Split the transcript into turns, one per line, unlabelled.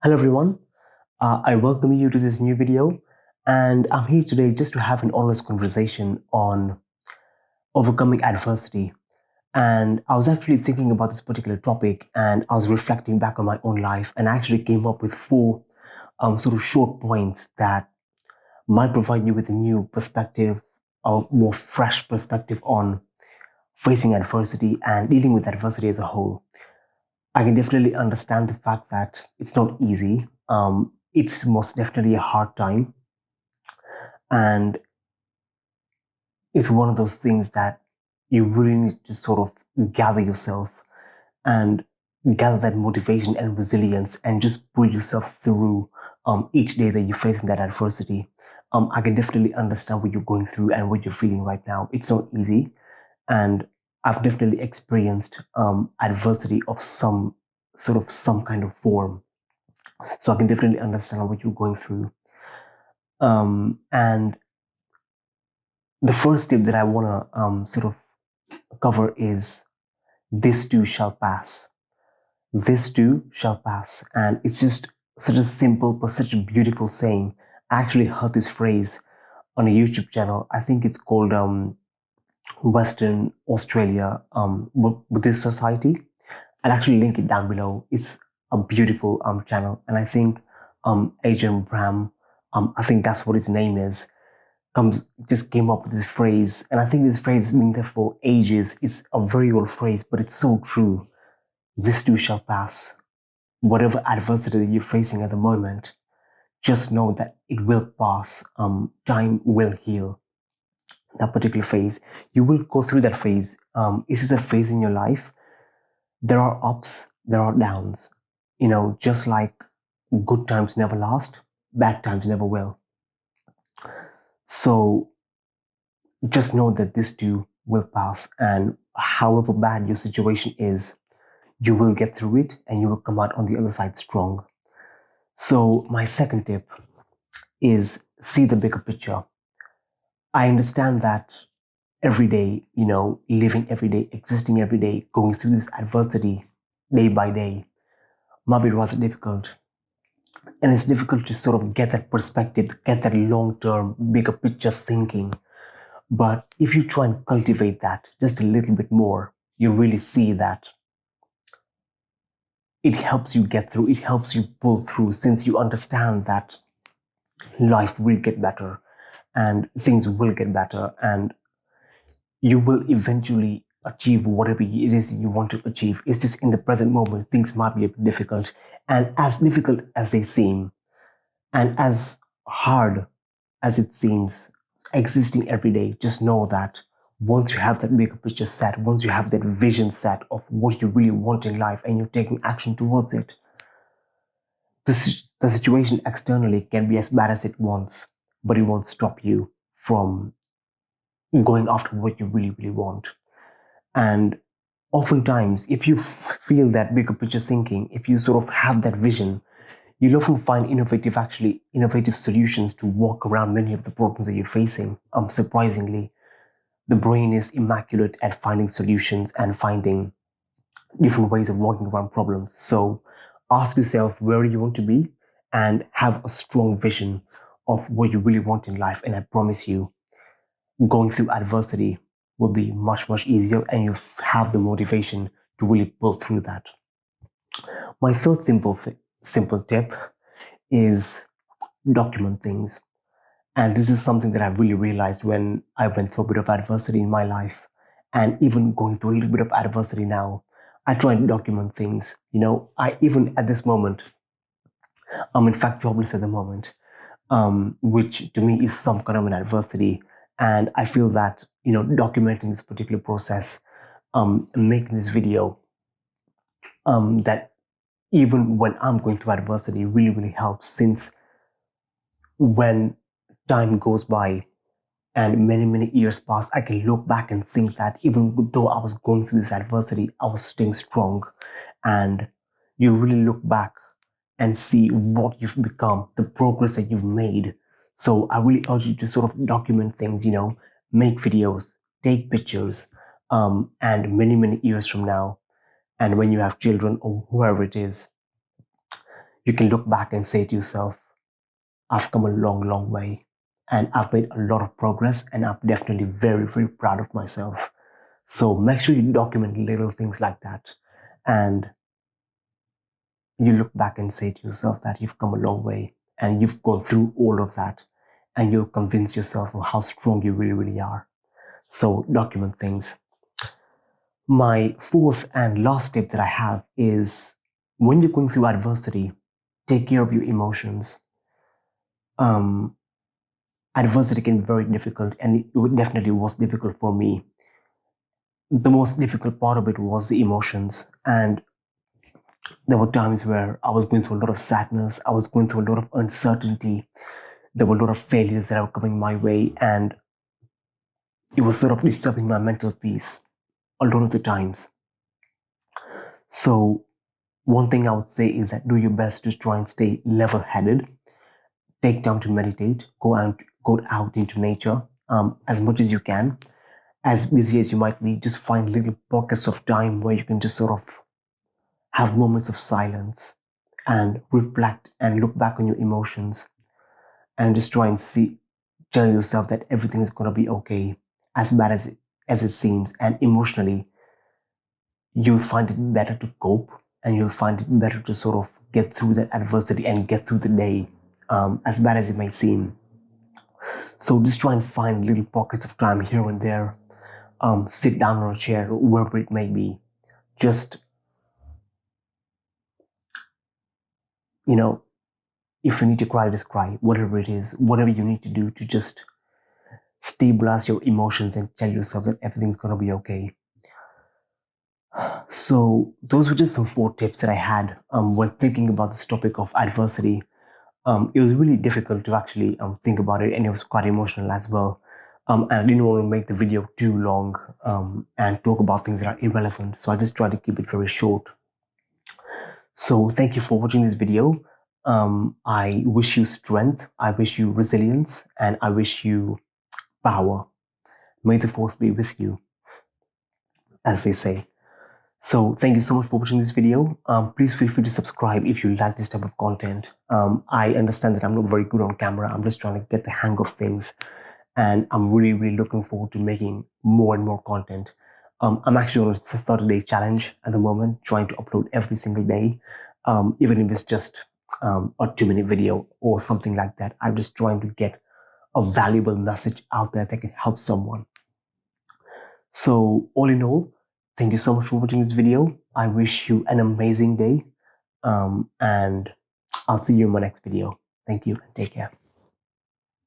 Hello everyone, I welcome you to this new video, and I'm here today just to have an honest conversation on overcoming adversity. And I was actually thinking about this particular topic, and I was reflecting back on my own life, and I actually came up with four sort of short points that might provide you with a new perspective, a more fresh perspective on facing adversity and dealing with adversity as a whole. I can definitely understand the fact that it's not easy. It's most definitely a hard time. And it's one of those things that you really need to sort of gather yourself and gather that motivation and resilience and just pull yourself through each day that you're facing that adversity. I can definitely understand what you're going through and what you're feeling right now. It's not easy. And I've definitely experienced adversity of some kind of form. So I can definitely understand what you're going through. And the first tip that I want to sort of cover is this too shall pass. This too shall pass. And it's just such a simple but such a beautiful saying. I actually heard this phrase on a YouTube channel. I think it's called Western Australia Buddhist Society. I'll actually link it down below. It's a beautiful channel. And I think Adrian Bram, I think that's what his name is, just came up with this phrase. And I think this phrase has been there for ages. It's a very old phrase, but it's so true. This too shall pass. Whatever adversity that you're facing at the moment, just know that it will pass. Time will heal that particular phase. You will go through that phase. This is a phase in your life. There are ups, there are downs. Just like good times never last, bad times never will. So just know that this too will pass. And however bad your situation is, you will get through it and you will come out on the other side strong. So my second tip is see the bigger picture. I understand that every day, living every day, existing every day, going through this adversity day by day might be rather difficult. And it's difficult to sort of get that perspective, get that long-term, bigger picture thinking. But if you try and cultivate that just a little bit more, you really see that it helps you get through, it helps you pull through, since you understand that life will get better and things will get better and you will eventually achieve whatever it is you want to achieve. It's just in the present moment, things might be a bit difficult. And as difficult as they seem, and as hard as it seems, existing every day, just know that once you have that bigger picture set, once you have that vision set of what you really want in life and you're taking action towards it, the situation externally can be as bad as it wants, but it won't stop you from going after what you really, really want. And oftentimes, if you feel that bigger picture thinking, if you sort of have that vision, you'll often find innovative solutions to walk around many of the problems that you're facing. Surprisingly, the brain is immaculate at finding solutions and finding different ways of walking around problems. So ask yourself where you want to be and have a strong vision of what you really want in life. And I promise you, going through adversity will be much, much easier and you'll have the motivation to really pull through that. My third simple tip is document things. And this is something that I really realized when I went through a bit of adversity in my life. And even going through a little bit of adversity now, I try and document things. Even at this moment, I'm in fact jobless at the moment, which to me is some kind of an adversity. And I feel that, documenting this particular process, making this video, that even when I'm going through adversity really, really helps, since when time goes by and many, many years pass, I can look back and think that even though I was going through this adversity, I was staying strong. And you really look back and see what you've become, the progress that you've made. So I really urge you to sort of document things, make videos, take pictures, and many, many years from now, and when you have children or whoever it is, you can look back and say to yourself, I've come a long, long way, and I've made a lot of progress, and I'm definitely very, very proud of myself. So make sure you document little things like that. And you look back and say to yourself that you've come a long way and you've gone through all of that, and you'll convince yourself of how strong you really, really are. So document things. My fourth and last tip that I have is, when you're going through adversity, take care of your emotions. Um, Adversity can be very difficult, and it definitely was difficult for me. The most difficult part of it was the emotions. And there were times where I was going through a lot of sadness, I was going through a lot of uncertainty, there were a lot of failures that were coming my way, and it was sort of disturbing my mental peace a lot of the times. So, one thing I would say is that do your best to try and stay level headed. Take time to meditate, go out into nature as much as you can. As busy as you might be, just find little pockets of time where you can just sort of have moments of silence and reflect and look back on your emotions, and just try and tell yourself that everything is going to be okay, as bad as it seems. And emotionally, you'll find it better to cope, and you'll find it better to sort of get through that adversity and get through the day, as bad as it may seem. So just try and find little pockets of time here and there. Sit down on a chair, wherever it may be. Just, you know, if you need to cry, just cry. Whatever it is, whatever you need to do to just stabilize your emotions and tell yourself that everything's going to be okay. So those were just some 4 tips that I had when thinking about this topic of adversity. It was really difficult to actually think about it, and it was quite emotional as well. And I didn't want to make the video too long and talk about things that are irrelevant, so I just tried to keep it very short. So thank you for watching this video. I wish you strength, I wish you resilience, and I wish you power. May the force be with you, as they say. So thank you so much for watching this video. Please feel free to subscribe if you like this type of content. I understand that I'm not very good on camera. I'm just trying to get the hang of things. And I'm really, really looking forward to making more and more content. I'm actually on a 30-day challenge at the moment, trying to upload every single day, even if it's just a 2-minute video or something like that. I'm just trying to get a valuable message out there that can help someone. So all in all, thank you so much for watching this video. I wish you an amazing day, and I'll see you in my next video. Thank you and take care.